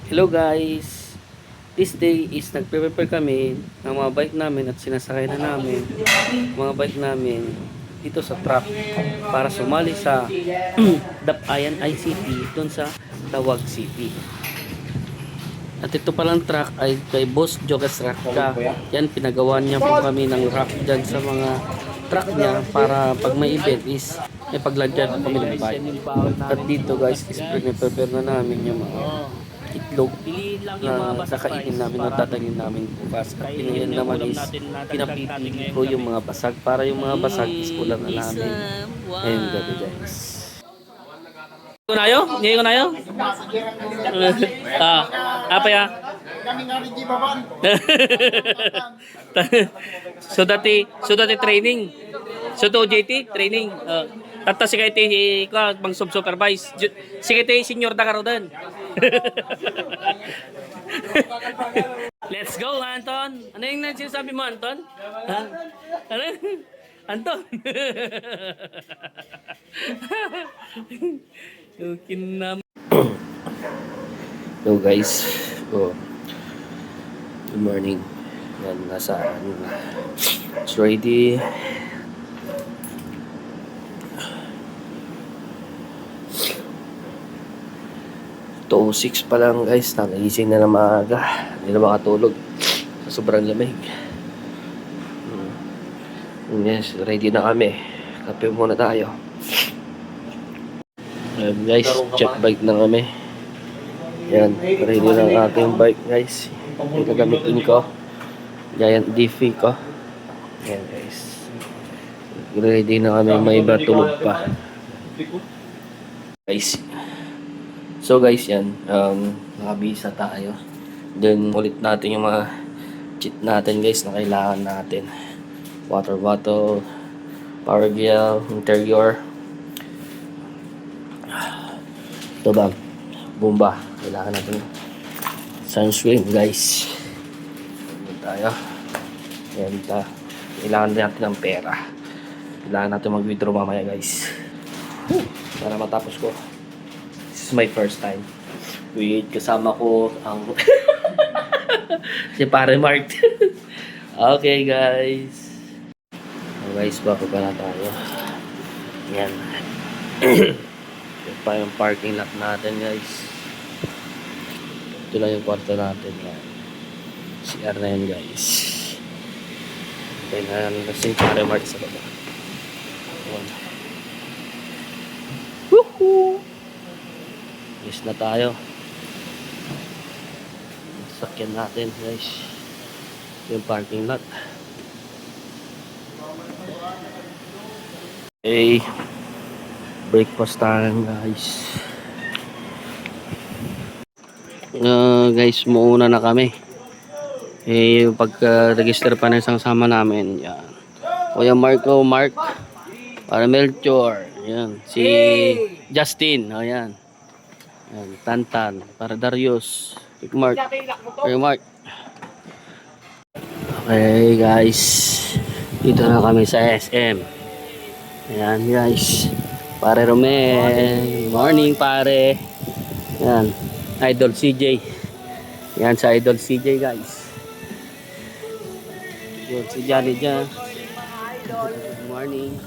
Hello guys! This day is nagpe-prepare kami ng mga bike namin at sinasakay na namin mga bike namin dito sa truck para sumali sa Dapayan ICT doon sa Tawag City. At ito palang truck ay kay Boss Jogas Rakka. Yan, pinagawa niya po kami ng rack dyan sa mga truck niya para pag may event is may paglagyan po kami ng bike. At dito guys is prepare na namin yung mga itlog na kakainin namin o tatangin namin bukas. At pinayan naman is pinapipili ko yung mga basag para yung mga basag is kulang na namin ngayong gabi guys. Kunayo? Ngayon kunayo? Apa ya? So dati training. So to JT training. Tata si kay ka bang supervise. Si kay senior da karodan. Let's go, Anton. Ano yung sinasabi mo, Anton? Ha? Ano? Anton? Okay na. Hello guys. Oh. Good morning. Yan, nasa it's ready. 2:06 pa lang guys, nagising na maaga, hindi na makatulog sa sobrang lamig. Yes, ready na kami, kape muna tayo. Guys, check bike na kami. Yan, ready na ang aking bike guys, yung gagamitin ko, Giant DV ko. Yan guys, ready na kami, may iba tulog pa guys. So guys, yan, nakabisa tayo. Then ulit natin yung mga cheat natin guys na kailangan natin. Water bottle, power gel, interior. Ito ba? Bomba. Kailangan natin sunscreen guys. Yan tayo. Yan ta. Kailangan natin ng pera. Kailangan natin mag-withdraw mamaya guys. Para matapos ko. This is my first time. Wait, kasama ko ang si Pare Mark. Okay guys. So guys, bako pa na tayo. Yan. Ito pa yung parking lot natin guys. Ito lang yung kwarto natin. Yan. CR na yan guys. Okay na yan. Kasi Pare Mark sa baba. Yan. Woohoo! Yes na tayo. Sakyan natin guys. Yung parking lot. Okay. Breakfast time guys. Guys, muuna na kami. Pagka-register pa ng isang sama namin. Yan. Kuya Marco, Mark. Para Melchor. Yan. Si Justin. O yan. Yan, Tantan, para Darius, Mark, para Mark. Okay guys, dito na kami sa SM. Ayan guys, pare Romel, morning pare. Yan, Idol CJ. Yan sa Idol CJ guys. Yun, si Johnny dyan. Good morning.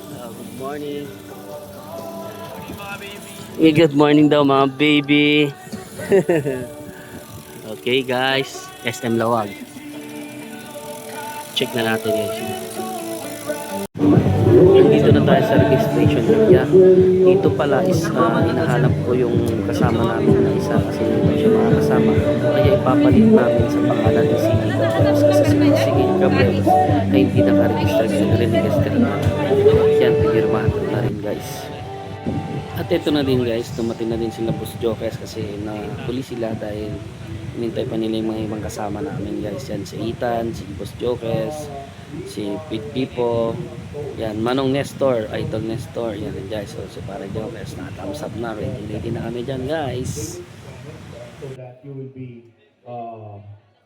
Good morning. Good morning daw mga baby. Okay guys, SM Lawag. Check na natin guys. Dito na tayo sa registration area. Dito pala is hinahanap ko yung kasama namin na isa kasi hindi siya makakasama. Kaya ipapalit namin sa pangalan ni Sige Gabriel kasi si Gabriel ay hindi nakaregister kasi re-register na. Yan, pinirmahan ko na rin guys. At ito na din guys, dumating na din sila Boss Jokers kasi nakuli sila dahil inintay pa nila yung mga ibang kasama namin guys. Yan si Ethan, si Boss Jokers, si Pete Pipo, yan Manong Nestor, Idol Nestor, yan guys. So si Pare Jokers na thumbs up na, ready na kami dyan guys. So that you will be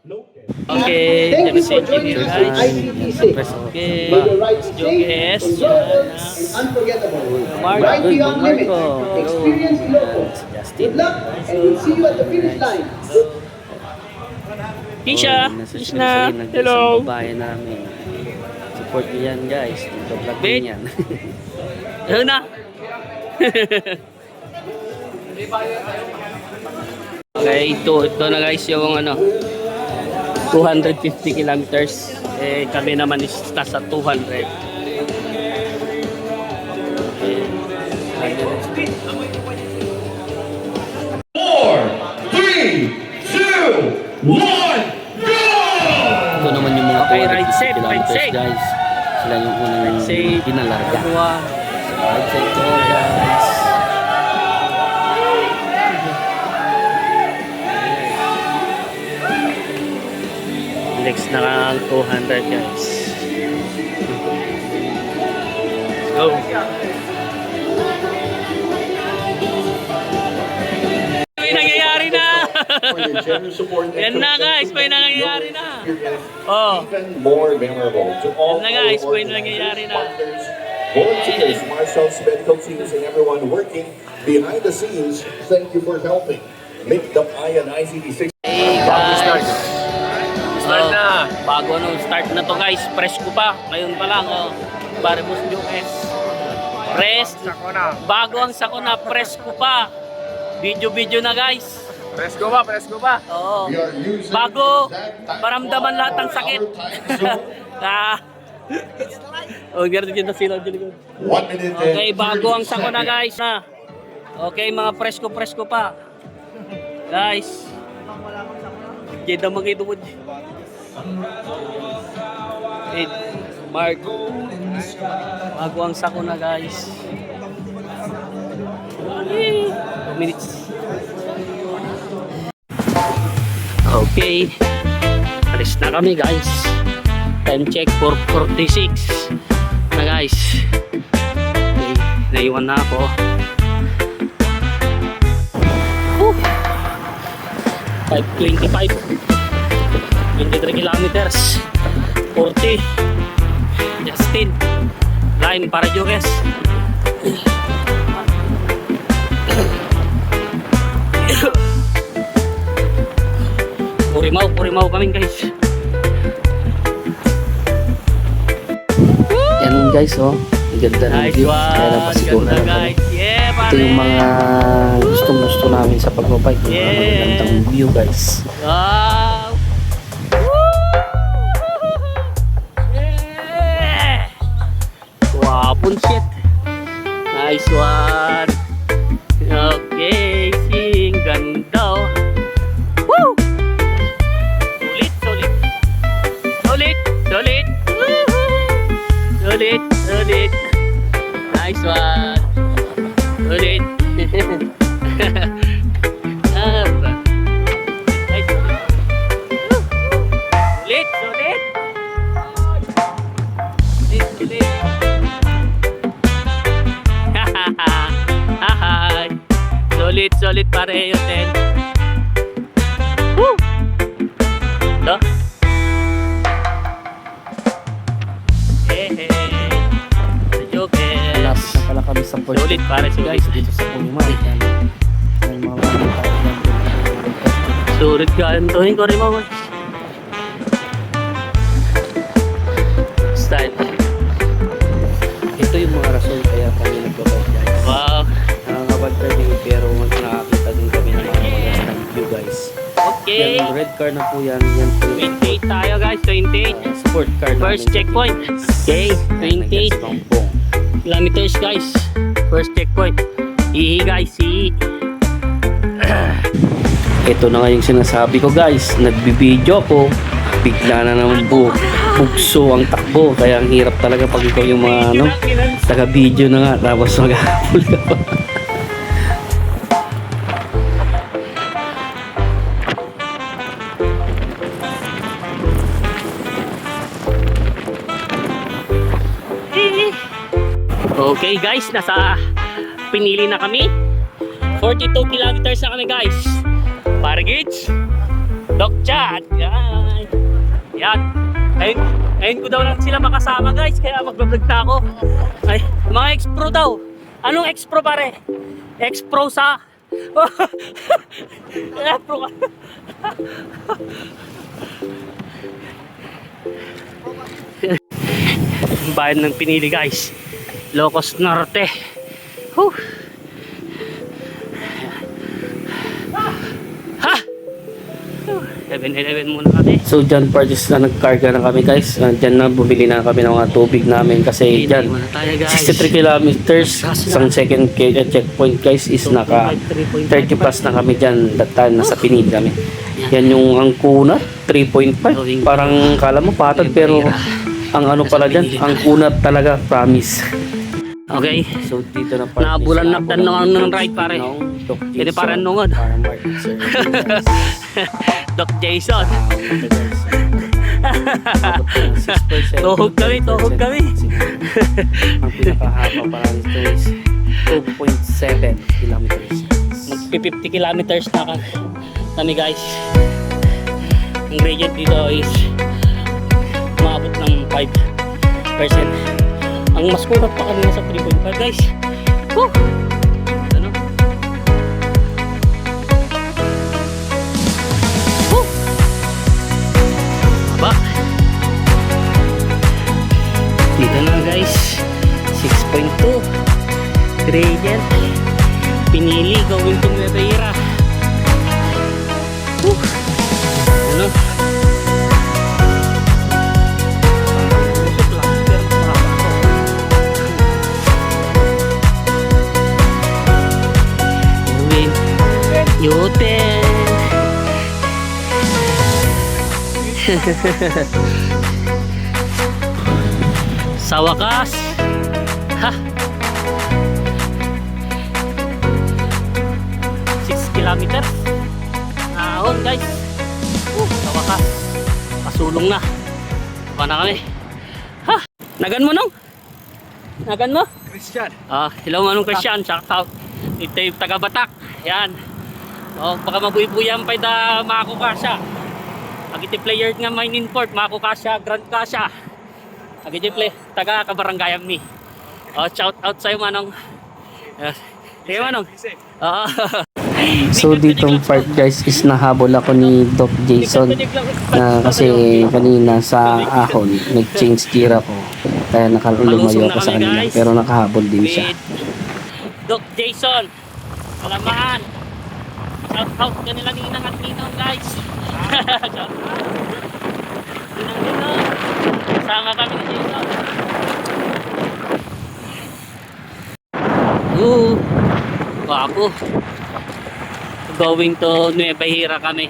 Okay, Thank you for thank joining you us guys. at ICT6. Okay, May the right to Jogues, take, global and unforgettable. Marco, Right beyond limits. Marco. Experience Ilocos. Justin. Good luck and we'll see you at the finish line. Kisha, Fish na. Hello. Hello. Babae namin. Support niyo yan guys. Dito vlog Wait. din yan. Ayun na. Okay, ito na guys yung ano 250 kilometers. Kami naman is nasa 200. Four, three, two, one, go! Ito naman yung mga Okay, 250 ride safe, ride kilometers safe. guys. Sila yung unang safe. pinalarga. Everyone. Ride safe to all guys. Next na ang 200 guys. Go. May nangyayari na. Yan na guys, may nangyayari na. Oh. Even more memorable to all Yan na guys, our may nangyayari na. partners, volunteers, marshals, medical teams, and everyone working behind the scenes. Thank you for helping make the Ayan ICT6. Hey guys. Start na. Bago start na to guys, presko pa. Ngayon pa lang, Baribus US. Bago ang sakuna, presko pa. Video na guys. Presko ba? Oo. Bago, maramdaman lahat ng sakit. Gano'n dyan na sila dyan. 1 minute and Okay, bago ang 30 sakuna seconds. guys. Okay, mga presko pa. Guys. Diyan na mga ito. Mark. Bago ang sakuna guys. 2 minutes. Okay. Alis na kami guys. Time check 4:46 na guys. Okay. Naiwan na ako. 5:25. 23 kilometers. 40. Justin. Lime para Jogues. Purimaw kami guys. Yan guys oh. Ang ganda ng Nice view. one. Kaya napasiguro Ganda na kami. guys. Yeah, pare. Ito yung mga gusto namin sa pagbabike. Yung mga Yeah. magandang view guys. Wow. Yeah. Wapun shit. Nice one. Okay, sing ganda. Oh. Woo! Solid. Woohoo! Solid. Nice one. Solid. Nice. Solid. Solid pare yun din. Woo! Do? Hey. Jogues. Last na pala kami sa first Solid pare, guys solid. dito sa Puliman. Yan. May mga Sulit ka ang tuhin ko rin mo. Style. Ito yung mga rason kaya kami nag-bike guys. Wow. Nakakabad kami pero nakakita din kami ng mga magandang view guys. Okay. Yan, red car na po yan. Yan po yung 28 tayo guys, 28. sport car namin. First checkpoint. Okay, 28 Pampong. kilometers guys. First checkpoint. Ihi guys, ihi. Ito na nga yung sinasabi ko guys. Nagbibideo ako. Bigla na naman bugso ang takbo. Kaya ang hirap talaga pag ikaw yung mga taga-video na nga. Tapos mag-aapol ka pa. Okay guys, nasa pinili na kami. 42 kilometers na kami guys. Para gauge. Doc Chad. Yan. Yan. Ayun ko daw lang sila makasama guys, kaya magbablog na ako. Ay, mga ex-pro daw. Anong ex-pro pare? Ex-pro sa... Ex-pro ka. Bayan ng pinili guys. Locos Norte. Whew. Ha! 7-Eleven muna kami. So dyan parties na nagkarga na kami guys. Dyan na bumili na kami ng mga tubig namin kasi dyan Muna tayo guys. 63 kilometers isang second checkpoint guys is naka 30 plus na kami dyan that time nasa Pinili kami. Yan yung ang kunat 3.5 parang kala mo patag pero ang ano pala dyan ang kunat talaga promise. Okay. So dito na parties. Nabulan na ng ride pare. Ini parang nungod. Doc Jason. Tuhog kami. Ang pinakahaba para nito is 2.7 kilometers. Magpi 50 kilometers na kami guys. Ang gradient dito is maabot ng 5%. Ang mas kurap pa kanina sa 3.5 guys. Woo! Ano? Woo! Aba. Dito na guys. 6.2 gradient. Pinili going to Nueva Ecija. Woo! Ano? Usok lang, pero mahaba ako. Win. Yuten. Sa wakas. Ha. 6 kilometers. Ahon guys. Sa wakas. Pasulong na. Baka na kami. Ha. Nagan mo nung? Nagan mo? Christian. Hello manong Christian. Shout out. Ito yung taga Batak. Yan. Baka mabuhay-buyan pa yung makakukasya. Agiti player nga main import. Makakukasya. Grand kasya. Agiti play. Taga kabarangayam ni. Shout out sa'yo manong. Sige manong. So ditong part guys is nahabol ako ni Doc Jason kasi kanina sa ahon nag-change gear ako kaya nakalumayo ako sa kanila pero nakahabol din siya. Doc Jason. Alamaan. Shout out kanila ninang at ninong guys. Shout out. Ninang. Sama kami ni Jason. Wapo. Going to Nueva Ecija kami.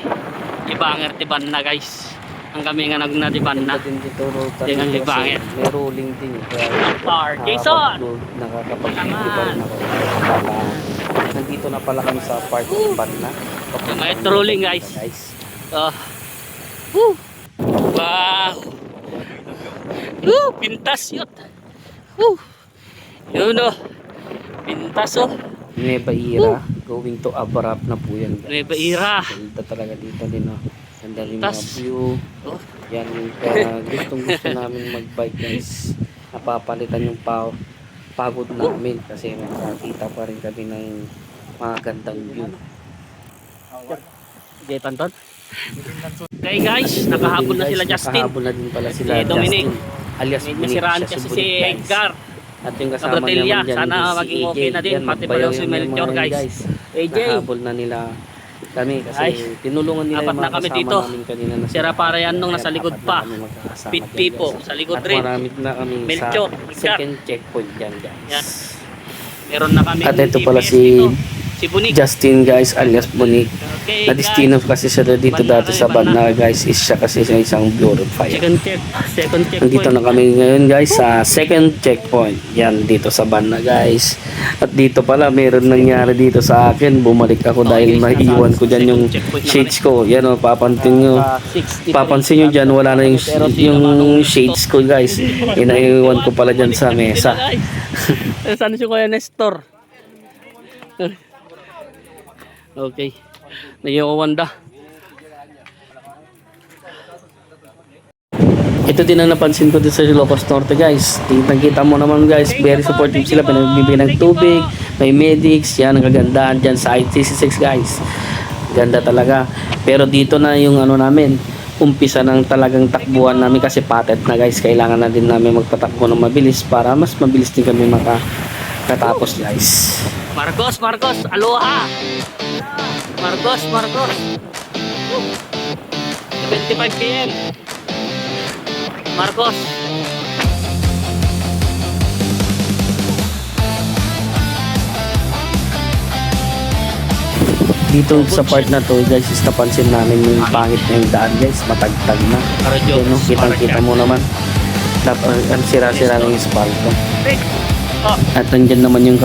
Ibanger tiban na guys. Ang kami nga nagnatiban na. Din dito Tingnan ni Bangit. may rolling din kaya Par Jason. nakakapag-iba rin ako. Nandito na pala kami sa part ng Banna. May trolling guys. Wow. Pintas yun. Yun o. Pintas o. Nueva Ecija, going to Abarap na po yan guys. Nueva Ecija. Ganda talaga dito din oh. Ganda rin mga Tas. view. Oh. Yan kaya gustong gusto namin mag-bike guys. Napapalitan yung pagod namin kasi makakita pa rin kami ng mga gandang view. Jay Tanton. Okay guys, nakahabol na sila Justin. Nakahabol na din pala sila Si Dominic. Justin. Alias May Bunik nasiraan siya, kasi si si Bunik, guys. Edgar. At yung kasama Abrotilla, naman dyan sana is maging AJ. okay na din. Yan, Pati magbayaw pala si yung Melchior mga guys. AJ. Nakahabol na nila kami kasi Ay, tinulungan nila apat yung na mga kami kasama dito. namin kanina na Sira para yan nung Kaya nasa likod apat na pa. kami magkakasama Speed dyan, people, guys. sa likod At rin. marami na kami Melchior, sa Edgar. second checkpoint dyan guys. Yan. Meron na kami. At ito pala GPS si dito. Si Bunik. Justin guys alias Bunik. Okay, Na-destino guys. kasi siya dito Banna dati kami, sa Banna. Banna guys is siya kasi sa isang glorifier. Second checkpoint. Nandito na kami ngayon guys sa second checkpoint. Yan dito sa Banna guys. At dito pala meron nangyari dito sa akin. Bumalik ako dahil guys, maiiwan nasa ko dyan yung checkpoint na shades ko. Yan o papansin nyo dyan wala na yung shades ko guys. Inaiwan ko pala dyan sa mesa. Saan siya kaya Nestor? Okay. Naiiwan da. Ito din ang napansin ko din sa Ilocos Norte guys. Kita mo naman guys, very supportive sila. Pinagbibigyan ng tubig, may medics, yan ang kagandahan dyan sa IT66 guys. Ganda talaga. Pero dito na yung ano namin, umpisa ng talagang takbuhan namin kasi patet na guys. Kailangan na din namin magpatakbo ng mabilis para mas mabilis din kami makatapos guys. Marcos, aloha! Marcos. 25 PM. Marcos. Dito sa part na to guys, is napansin namin yung pangit na yung daan guys, matagtag na. Arroyo. Yan, no? Kitang-kita mo naman. Ang sira-sira ng espalto. Oh, At nandyan naman yung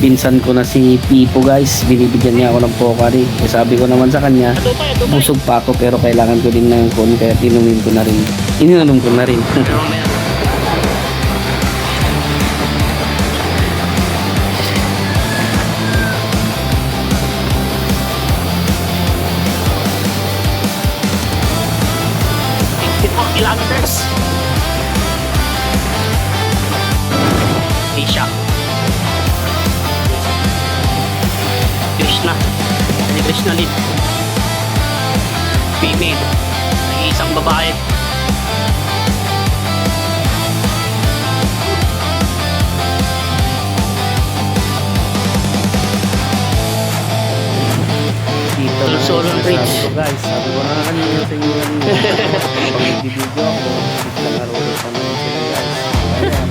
pinsan ko na si Pipo guys. Binibigyan niya ako ng pokari. Eh, sabi ko naman sa kanya, Adupay. busog pa ako pero kailangan ko din ng kon kaya ininom ko na rin. Pero may kilometers. Isha. Krishna. Ani Krishna Lid. Female. Isang babae. Dito na Solon sabi Bridge. ko, guys. Sabi ko na kanina sa inyo yan. Pag nagbibideo ako, biglang naroon pa naman sila guys. Ayan.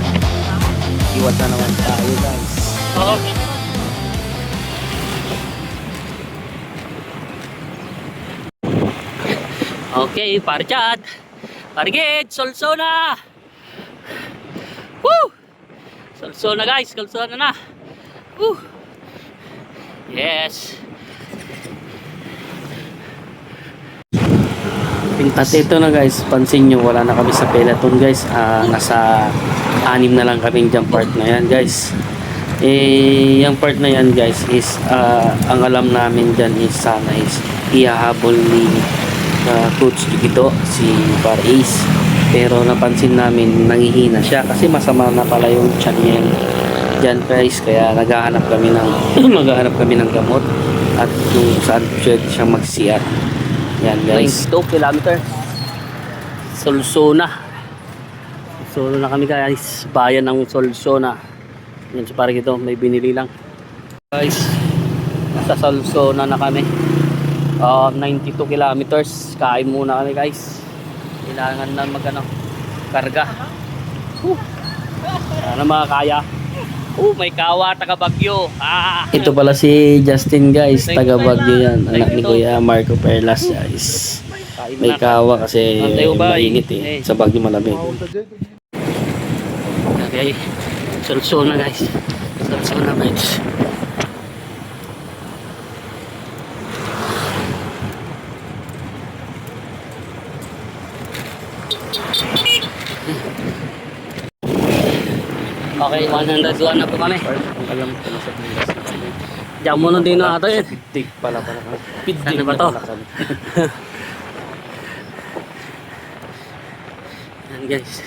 Iwat na naman tayo guys. Oo. Okay, parchat. Parigid, Solsona. Woo! Solsona guys, Solsona na. Woo! Yes. At ito na guys, pansin nyo, wala na kami sa peloton guys. Nasa 6 na lang kami dyan part na yan guys. Yung part na yan guys is, ang alam namin dyan is sana is ihahabol ni Coach Jukito, si Par Ace. Pero napansin namin, nangihina siya kasi masama na pala yung tiyan niya dyan guys. Kaya naghahanap kami ng gamot at kung saan pwede siyang mag-CR. Yan guys. 2 kilometers. Solsona. Solsona kami guys. Bayan ng Solsona. Yan sa parang ito. May binili lang. Guys. Nasa Solsona na kami. 92 kilometers. Kain muna kami guys. Kailangan na karga. Sana makakaya. May kawa, taga Bagyo. Ito pala si Justin guys, taga Baguio yan. Anak ni Kuya Marco Perlas guys. May kawa kasi mainit eh. Sa Baguio malamig. Okay. Solsona guys. Solsona guys. Okay, 101 na po kami. Ang alam ko na sa Pilas. Diyan muna din na ito eh. Pitig pala pala. Ano ba to? Yan guys.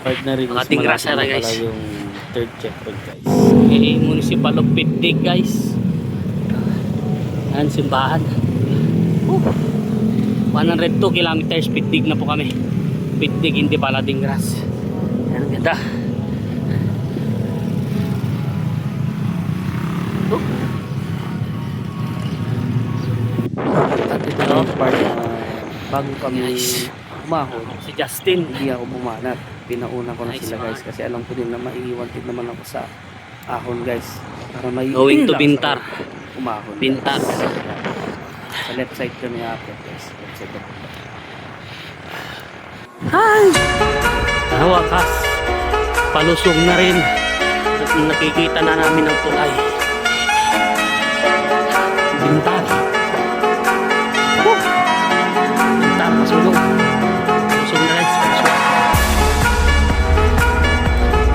Part na rin. Mga tingrasa na, guys. Pala yung third checkpoint guys. Municipal of Pitig guys. Yan, simbahan. 102 kilometers Pitig na po kami. Pitig, hindi pala Dingras. Yan, ang ganda. At ito na part bago kami umahon. Si Justin. Hindi ako bumanat. Pinauna ko na Nice sila guys one. kasi alam ko din na maiiwantid naman ako sa ahon guys. Para may Going to Bintar. Umahon. Bintar. Sa left side kami akit guys. Left side kami. Hi! Sa wakas, palusong na rin. At nakikita na namin ang tulay. Bintar. Bintar, pasulong. Palusong na rin. Palusong.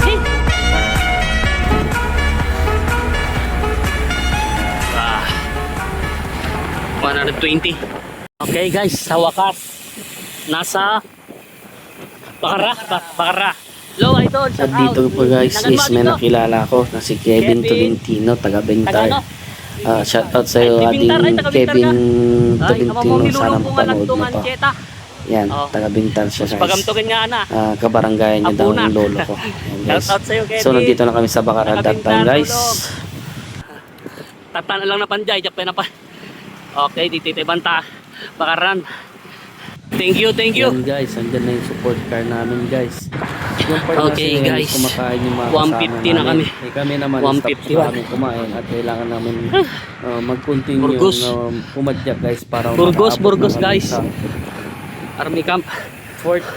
Hey! 120. Okay guys, sa wakas, nasa Bakara. Hello, idol. At Shout dito out. po guys Nagan mo is may dito. nakilala ko na si Kevin Kevin. Tolentino, taga Taga Bentar. ano? Shoutout sa iyo, Ay, Bintar, ay, ading taga Bintar Kevin ka. Ay, Tolentino. amo mo Sana nilulumpungan ng panood mo tungan to. cheta. Yan, Oh. taga Bintar siya guys. Pagamtukin nga na. Kabarangay niya daw Abuna. ng lolo ko. Yan, guys. Shout out sa iyo, Kevin. So nandito na kami sa Bakaran that time guys. Tatan lang na panjay, japay na pa. Okay, dito tayo banta. Bakaran. Thank you. Yan guys, andyan na yung support car namin guys. Yung part Okay, kasi guys. kumakain yung mga 150 na kami. Kami naman 150 stop na kami kumain at kailangan namin mag-continue Burgos. pumadyak guys para Burgos, makaabot Burgos, na kami guys. sa Army camp. fourth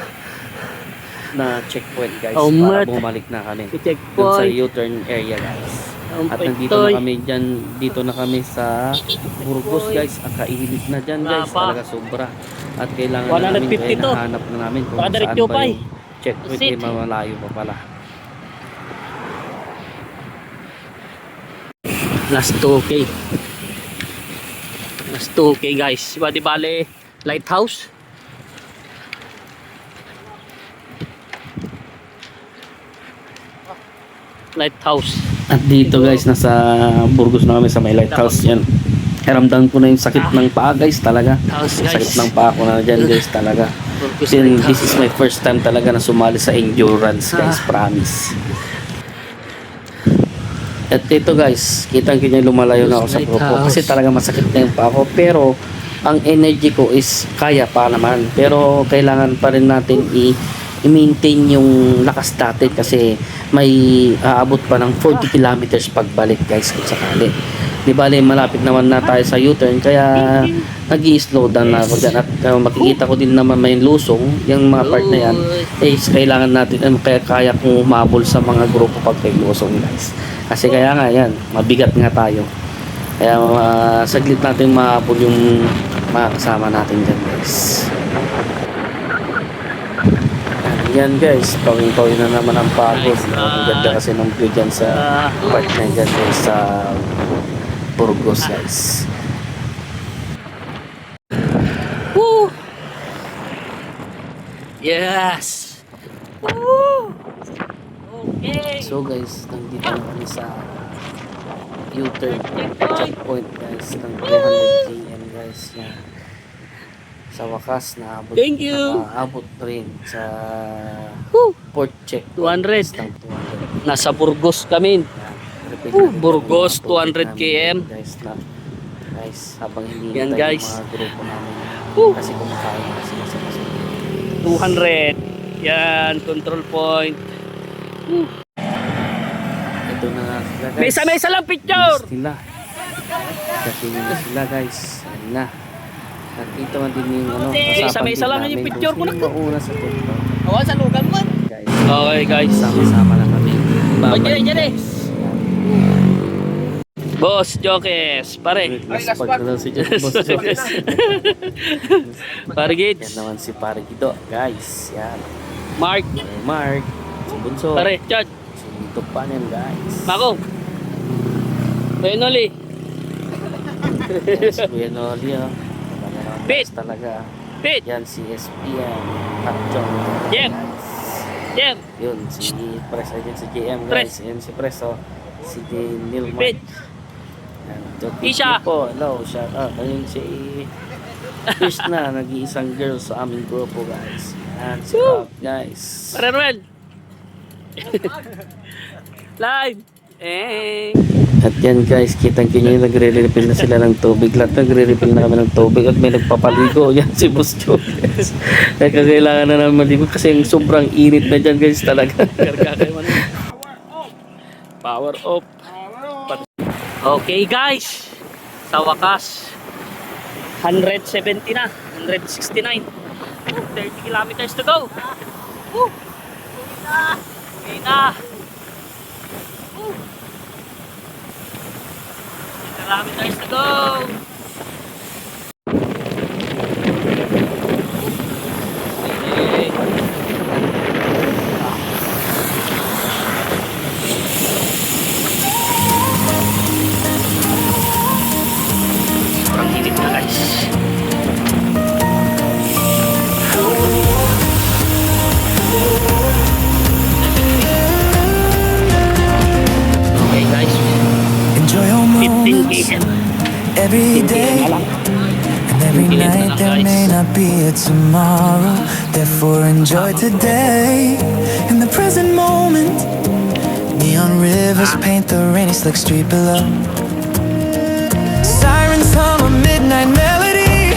na checkpoint guys Oh, para mat. bumalik na kami dun sa Checkpoint. U-turn area guys. Ang At nandito pitoy. na kami dyan, dito na kami sa Burgos guys. Ang kainit na dyan guys, Wala pa. talaga sobra. At kailangan 150 na namin, kaya to. nahanap na namin kung Baka direct saan yung ba pay. yung checkpoint. Sit. Eh, malayo pa pala. Last 2K. Last 2K guys. Di bale, lighthouse. Lighthouse. At dito guys, nasa Burgos na kami sa may lighthouse yan. Ramdam ko na yung sakit ng paa guys talaga. Lighthouse guys. Sakit ng paa ko na dyan guys talaga. Burgos Kasi Lighthouse. this is my first time talaga na sumali sa endurance guys, promise. At ito guys, kitang-kita lumalayo na ako sa grupo kasi talaga masakit na yung paa ko. Pero ang energy ko is kaya pa naman. Pero kailangan pa rin natin i-maintain yung lakas natin kasi may aabot pa ng 40 kilometers pagbalik guys kung sakali. Di bale, malapit naman na tayo sa U-turn kaya nag-i-slow down na ako dyan. At makikita ko din naman may lusong yung mga part na yan kailangan natin kaya kong umabol sa mga grupo pag may lusong guys. Kasi kaya nga yan, mabigat nga tayo. Kaya saglit natin mahabol yung mga kasama natin dyan guys. Yan guys, pawing-pawing na naman ang pagod. Ang ganda kasi ng view dyan sa part na dyan guys, sa Burgos guys. Woo! Yes! Woo! Okay. So guys, nandito na kami sa U-turn checkpoint guys ng 300 km guys. Yan. Sa wakas naabot. Thank you. Nakaabot rin sa Woo! port check 200. ng 200. Nasa Burgos kami. Burgos, 200 km. Guys, habang hindi Yan, yung guys. mga grupo namin Woo! kasi kumakain na sila sa kaso. 200. Yan, control point. Ito na nga sila guys. Mesa-mesa lang picture! Sila. Dating na sila guys. Ayun na. Nakita man din yung ano, Mesa-mesa lang yung picture ko na. Mauna sa TikTok. Awan sa lugan mo. Guys, Okay guys. sama-sama na kami. Diyan. Boss Jokes, pare. Mas pag na daw si Boss Jokes. Pare Yan Gids. naman si Pare Guido, guys. Yan. Mark. Mark. Si Bunso. Pare, Chad. Si Tupan yan, guys. Mako. Penoli. Yan si Kuya Noli, oh. Pit. Talaga. Pit. Yan si SP yan. Kapchong. Jem. Jem. Yun, si Pres. Ayun si JM, Pres. guys. Yan si Pres, oh. Si Nilmar. Pit. Yan, Joke Isha. po. Hello, shout out. Ayun si Krishna, nag-iisang girl sa aming grupo, guys. Yan, si Woo. Rob, guys. Pare Ruel. Live. At yan guys, kitang-kita nyo, nagre-refill na sila ng tubig. Lahat nagre-refill na kami ng tubig at may nagpapaligo. Yan si Boss Joe guys. Kaya kailangan na naman maligo kasi yung sobrang init na dyan guys talaga. Power off. Okay guys. Sa wakas. 170 na. 169. 30 kilometers to go. Woo! Okay na. Woo! 30 kilometers to go. Okay. Sobrang init na guys. Silence na tonight, lang, there guys. may not be a tomorrow. Therefore enjoy today, in the present moment. Neon rivers paint the rainy slick street below. Sirens hum a midnight melody.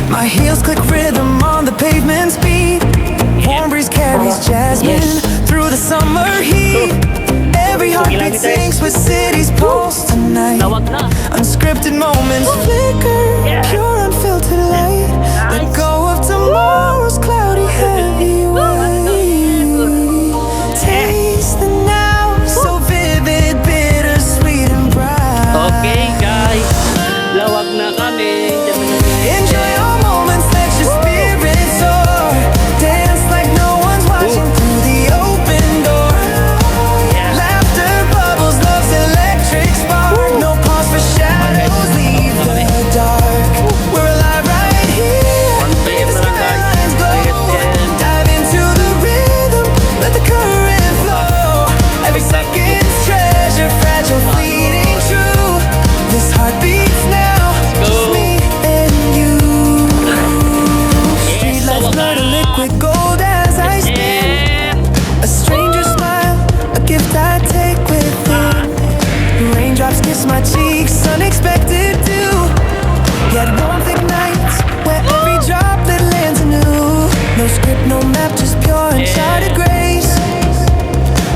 My heels click rhythm on the pavement's beat. Warm breeze carries jasmine through the summer heat. Every heartbeat sings with city's pulse tonight. Tawag na. Unscripted moments flicker, pure unfiltered light. Let go of tomorrow's cloudy heavy weight. Taste the now, so vivid, bittersweet and bright. Okay, guys. Lawag na kami. Enjoy your moments, let your spirit soar. Dance like no one's watching through the open door. Laughter bubbles, love's electric spark. No pause for shadows, leave the dark. We're alive right here. Player The na lang, guys. skylines glow. Dive into the rhythm, let the current flow. Every second's treasure, fragile, fleeting, true. This heart beats now, just me and you. Streetlights blur to liquid gold as I spin. A stranger's smile, a gift I take within. Raindrops kiss my cheeks, unexpected dew. Yet warmth ignites where every droplet lands anew. No script, no map, just pure uncharted grace.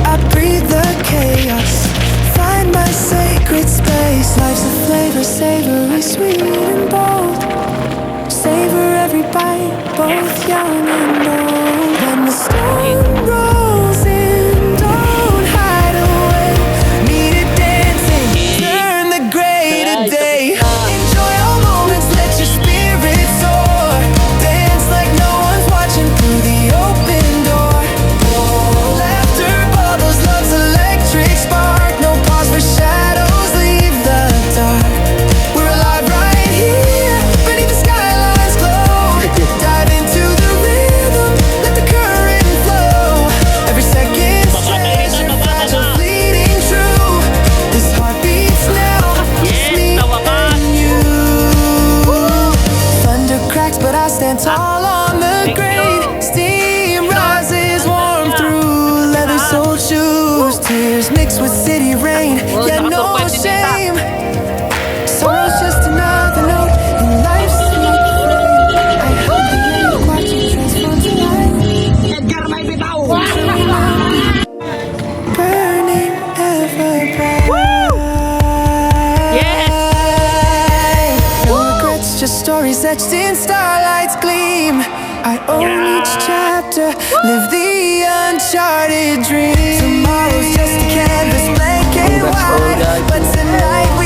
I breathe the chaos, find my sacred space. Life's a flavor, savory, sweet and bold. Savor every bite, both young and old. When the storm rolls in, don't hide away. Meet it dancing, turn the gray to day. Enjoy all moments, let your spirit soar. Dance like no one's watching through the open door. Laughter bubbles, love's electric spark. No pause for shadows, leave the dark. We're alive right here, beneath the skylines glow. Dive into the rhythm, let the current flow. Every second's treasure, fragile, fleeting, true. This heart beats now, just me and you. Thunder cracks, but I stand tall on the grade. Steam rises warm through leather soled shoes. Tears mixed with city rain, yet no shame. Sorrow's just another note in life's symphony. I hope the end, watch it transform to life. Burning ever bright. No regrets, just stories etched in starlight's gleam. I own each chapter, live the uncharted dream. Tomorrow's just a canvas, blank and white, but tonight we